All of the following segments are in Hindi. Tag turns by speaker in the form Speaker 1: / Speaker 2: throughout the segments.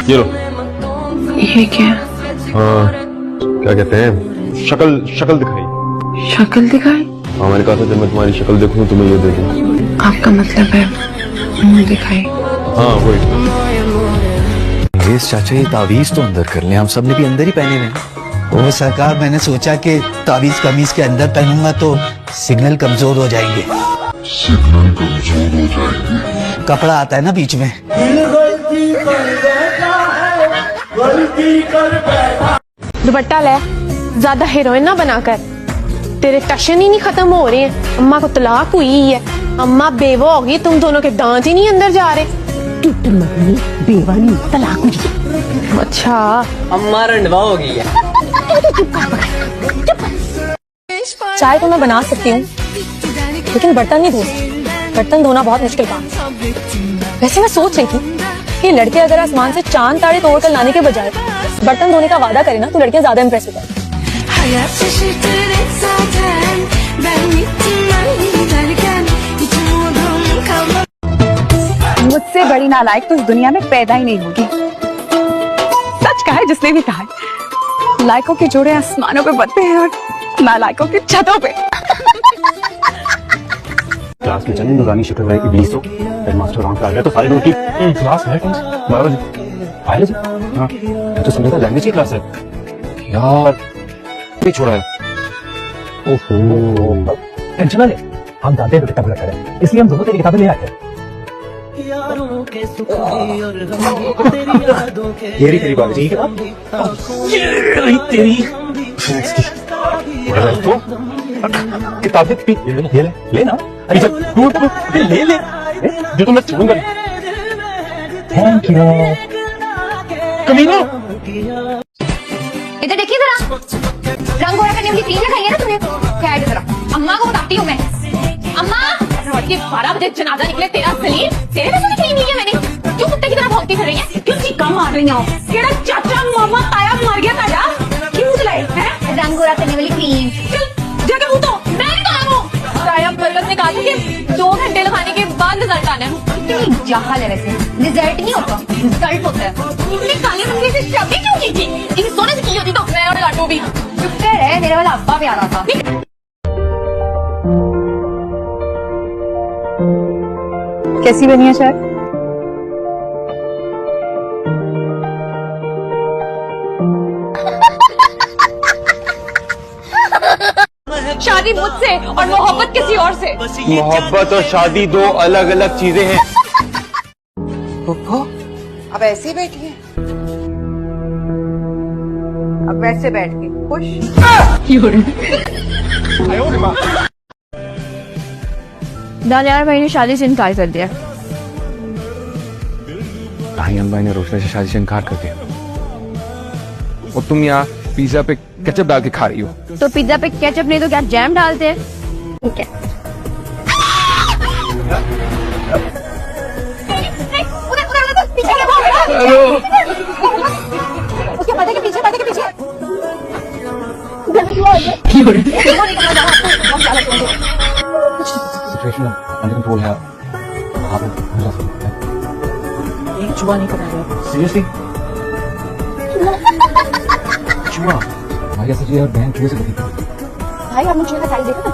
Speaker 1: ये लो।
Speaker 2: ये क्या?
Speaker 1: हाँ क्या कहते हैं, शक्ल दिखाई।
Speaker 2: शक्ल दिखाई?
Speaker 1: हाँ मैंने कहा था जब मैं तुम्हारी शक्ल देखूं तुम्हें ये दे दूं।
Speaker 2: आपका मतलब है मुंह दिखाई?
Speaker 1: हाँ वही।
Speaker 3: ये चाचा ये तावीज तो अंदर कर लें, हम सब ने भी अंदर ही पहने हुए हैं।
Speaker 4: वो सरकार, मैंने सोचा कि तावीज कमीज के अंदर पहनूंगा तो सिग्नल कमजोर हो जाएंगे। कपड़ा आता है ना बीच में।
Speaker 5: दुपट्टा ले, ज्यादा हीरोइन ना बनाकर, तेरे टशन ही नहीं खत्म हो रहे हैं। अम्मा को तलाक हुई है, अम्मा बेवा होगी, तुम दोनों के दांत ही नहीं अंदर जा रहे।
Speaker 6: बेवा नहीं, तलाक हुई।
Speaker 5: अच्छा
Speaker 7: अम्मा रंडवा हो गई है।
Speaker 5: चाय तो मैं बना सकती हूँ, लेकिन बर्तन नहीं धो सकती। बर्तन धोना बहुत मुश्किल काम है। वैसे मैं सोच रही थी कि लड़के अगर आसमान से चांद तारे तोड़ कर लाने के बजाय बर्तन धोने का वादा करें ना, तो लड़कियां ज्यादा इंप्रेस होती हैं।
Speaker 6: मुझसे बड़ी नालायक तो इस दुनिया में पैदा ही नहीं होगी। सच कहा है जिसने भी कहा है, लायकों के जोड़े आसमानों पे बनते हैं और नालायकों की छतों पे।
Speaker 8: क्लास में चलने नुरानी शक्ल वाले इब्लीस हो, हेडमास्टर राउंड कर गया तो सारे लोग की क्लास है कौन सी? 12 बजे। बायोलॉजी? हाँ मैं तो समझा था लैंग्वेज की क्लास है यार, ये छोड़ा है। ओहो टेंशन ना ले, हम जानते हैं तो किताब लगा है, इसलिए हम दोनों तेरी किताबें ले आए थे। ये रही तेरी बायोलॉजी की किताब, ये रही तेरी फिजिक्स की तो किताबें ये ले ना। अरे जब तू ले जो तो मैं छोड़ूंगा। थैंक यू कमीना।
Speaker 9: इधर देखिए जरा, रंग गोरा करने वाली क्रीम लगाई है ना तुमने? क्या है जरा, अम्मा को बताती हूँ मैं। अम्मा रात के 12 बजे जनाजा निकले तेरा सलीम, तेरे में क्रीम नहीं है मैंने। क्यों कुत्ते की तरह भौंकती फिर रही है? क्यों चीखा मार रही हो? केड़ा चाचा मामा ताया मर गया ताया, क्यों जलाए हैं? रंग गोरा करने वाली क्रीम। चल जाके मुंह धो। मैं नहीं धोया मुंह। ताया बरकत ने कहा था कि 2 घंटे लगाने के बाद रिजल्ट आना है। कितनी जाहल है वैसे, रिजल्ट नहीं होता, रिजल्ट होता है। इतने काले रंग से शादी क्यों की थी? इन सोने से की होती तो मैं और लाडू भी। चुप कर है, मेरे वाला अब्बा प्यारा था।
Speaker 6: कैसी बनी है शायद?
Speaker 5: शादी मुझसे और मोहब्बत किसी और से।
Speaker 1: मोहब्बत और शादी 2 अलग अलग चीजें हैं।
Speaker 10: अब ऐसे ही बैठी है, अब वैसे बैठ के खुश।
Speaker 5: दानियार भाई ने शादी से इनकार कर दिया।
Speaker 3: राहियान भाई ने रोशना से शादी से इनकार कर दिया, और तुम यहाँ पिज्जा पे केचप डाल के खा रही हो।
Speaker 5: तो पिज्जा पे केचप नहीं तो क्या जैम डालते हैं? ठीक है।
Speaker 9: उसके पता के पीछे, पता के पीछे।
Speaker 8: सिचुएशन अंडर कंट्रोल है, आप जा सकते हैं।
Speaker 10: एक जुआ नहीं पकड़ रहा।
Speaker 8: सीरियसली जुआ भाई ऐसे यार बहन जुए से बनी।
Speaker 9: भाई आपने जुए का साइड देखा था?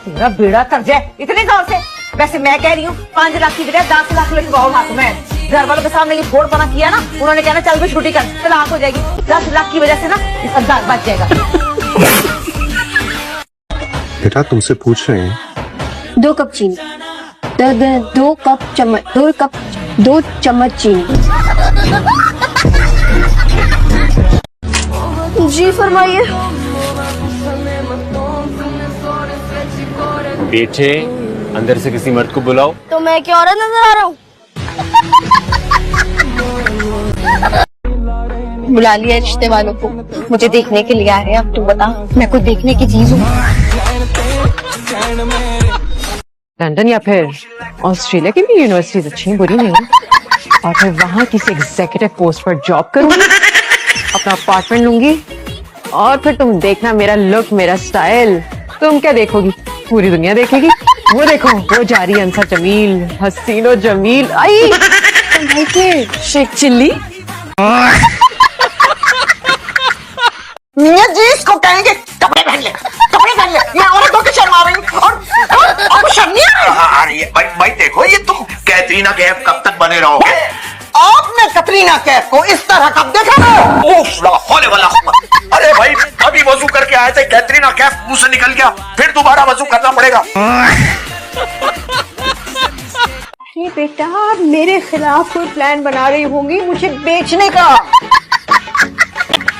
Speaker 10: तेरा बेड़ा कर जाए इतने जोर से। वैसे मैं कह रही हूँ 5 लाख की जगह 10 लाख लगवाओ हाथ में। घर वालों के सामने ये फोड़ पना किया ना, उन्होंने कहना चल भी छुट्टी कर, तलाक हो जाएगी। 10 लाख की वजह से ना इसका घर बच जाएगा।
Speaker 1: बेटा तुमसे पूछ रहे हैं।
Speaker 9: 2 कप चीनी, 2 चम्मच चीनी। जी फरमाइए।
Speaker 1: बेटे अंदर से किसी मर्द को बुलाओ।
Speaker 9: तो मैं क्या औरत नजर आ रहा हूँ? बुला लिया रिश्ते वालों को, मुझे देखने के लिए आ रहे हैं। अब तू बता, मैं कोई देखने की चीज हूँ?
Speaker 11: लंदन या फिर ऑस्ट्रेलिया की भी यूनिवर्सिटीज अच्छी बुरी नहीं है, और फिर वहां किसी एग्जीक्यूटिव पोस्ट पर जॉब करूंगी, अपना अपार्टमेंट लूंगी, और फिर तुम देखना मेरा लुक, मेरा स्टाइल। तुम क्या देखोगी, पूरी दुनिया देखेगी। वो देखो वो जा रही है अंसर जमील, हसीनो जमील। आई भाई के शेख चिल्ली।
Speaker 10: मियां जी इसको कहेंगे कपड़े पहन ले, कपड़े पहन ले। मैं औरत होकर शर्मा रही हूँ और शर्म नहीं आ रही।
Speaker 8: अरे भाई देखो, ये तुम कैटरीना कैफ कब तक बने रहोगे?
Speaker 10: आपने कतरीना कैफ को इस तरह कब देखा?
Speaker 8: होने वाला। अरे भाई अभी वजू करके आए थे, कैटरीना कैफ मुंह से निकल गया, फिर दोबारा वजू करना पड़ेगा।
Speaker 10: अरे बेटा, मेरे खिलाफ कोई प्लान बना रही होंगी मुझे बेचने का।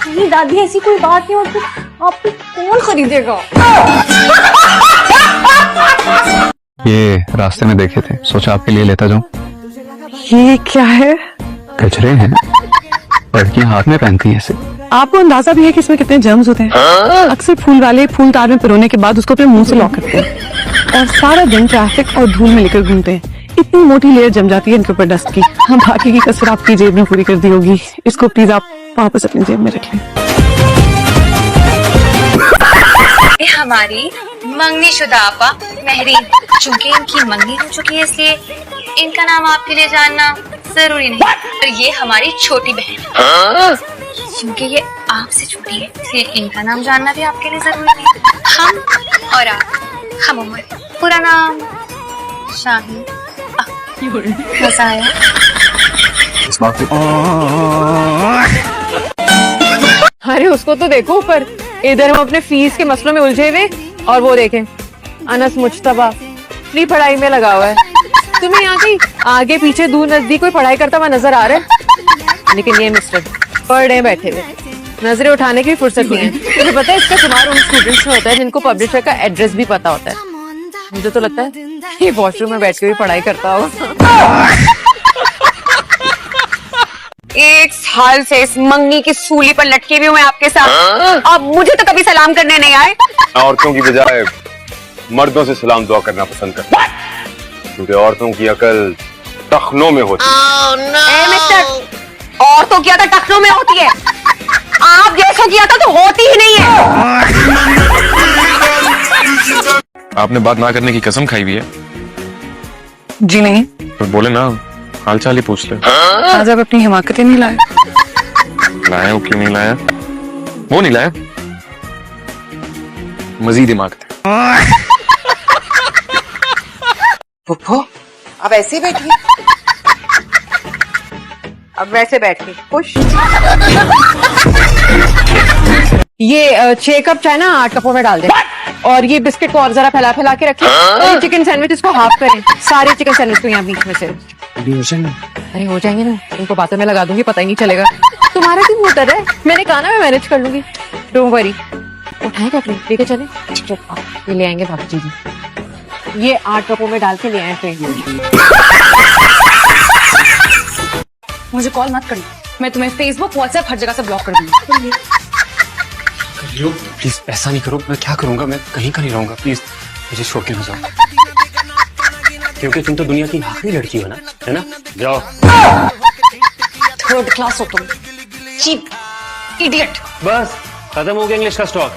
Speaker 5: नहीं दादी, ऐसी कोई बात नहीं होती, आपको कौन खरीदेगा?
Speaker 3: ये रास्ते में देखे थे, सोचा आपके लिए लेता जाऊं।
Speaker 11: ये क्या है?
Speaker 3: कचरे हैं, लड़कियां हाथ में पहनती हैं इसे।
Speaker 6: आपको अंदाजा भी है कि इसमें कितने जर्म्स होते हैं? अक्सर फूल वाले फूल तार में पिरोने के बाद उसको अपने मुंह से लॉक करते हैं और सारा दिन ट्रैफिक और धूल में लेकर घूमते हैं। इतनी मोटी लेयर जम जाती है इनके ऊपर डस्ट की। हम बाकी की कसर आपकी जेब में पूरी कर दी होगी। इसको प्लीज आप वापस अपनी जेब में रख लें।
Speaker 9: हमारी मंगनी शुदा आपा महरीन, चूंकि इनकी मंगनी हो चुकी है इसलिए इनका नाम आपके लिए जानना जरूरी नहीं। और ये हमारी छोटी बहन है, क्योंकि ये आपसे छोटी है इसलिए इनका नाम जानना भी आपके लिए जरूरी नहीं। हम और आप, हम उम्र, पूरा नाम शाही। मजा आया?
Speaker 11: अरे उसको तो देखो ऊपर, इधर हम अपने फीस के मसलों में उलझे हुए और वो देखें अनस मुज्तबा फ्री पढ़ाई में लगा हुआ है। तुम्हें यहाँ कहीं आगे पीछे दूर नजदीक कोई पढ़ाई करता हुआ नजर आ रहा है? लेकिन ये मिस्टर पढ़े बैठे हुए, नजरें उठाने की फुर्सत नहीं है। मुझे पता है इसका शुमार उन स्टूडेंट्स में होता है जिनको पब्लिशर का एड्रेस भी पता होता है। मुझे तो लगता है ये वॉशरूम में बैठ के भी पढ़ाई करता होगा।
Speaker 6: 1 साल से इस मंगनी की सूली पर लटके हुए मैं आपके साथ, अब मुझे तो कभी सलाम करने नहीं आए।
Speaker 1: औरतों की बजाय मर्दों से सलाम दुआ करना पसंद करता हूं, क्योंकि औरतों की अकल टखनों में होती है।
Speaker 6: मिस्टर, औरतों की अकल टखनों में होती है, आप जैसों की अकल तो होती ही नहीं है।
Speaker 1: आपने बात ना करने की कसम खाई हुई है?
Speaker 6: जी नहीं।
Speaker 1: तो बोले ना, हाल चाल ही पूछ ले।
Speaker 6: आज आप अपनी हिमाकतें नहीं लाए?
Speaker 1: लाया वो क्यों नहीं लाया? वो नहीं लाया, मजीद दिमाग थे।
Speaker 10: पुप्पो, अब ऐसे ही बैठिए। अब वैसे बैठिए, खुश।
Speaker 11: ये 6 कप चाय ना 8 कपों में डाल दें और ये बिस्किट को और जरा फैला फैला के रखें और ये चिकन सैंडविच इसको हाफ करें, सारे चिकन सैंडविच को यहाँ बीच में से। अरे हो जाएंगे ना, इनको बातों में लगा दूंगी, पता ही नहीं चलेगा। तुम्हारा क्यों मोटर है? मैंने कहा ना मैं मैनेज कर लूंगी, डोंट वरी। उठाए कपड़े लेके चले, ये ले आएंगे भाभी जी। ये 8 कपों में डाल के ले आए ट्रेन।
Speaker 6: मुझे कॉल मत करना, मैं तुम्हें फेसबुक व्हाट्सएप हर जगह से ब्लॉक कर दूंगी।
Speaker 3: प्लीज ऐसा नहीं करो, मैं क्या करूंगा, मैं कहीं का नहीं रहूंगा, प्लीज मुझे छोड़ के ना जाओ, क्योंकि तुम तो दुनिया की आखिरी लड़की हो ना, है ना? जाओ।
Speaker 6: 3rd क्लास हो तुम, चीप इडियट।
Speaker 3: बस खत्म हो गया इंग्लिश का स्टॉक।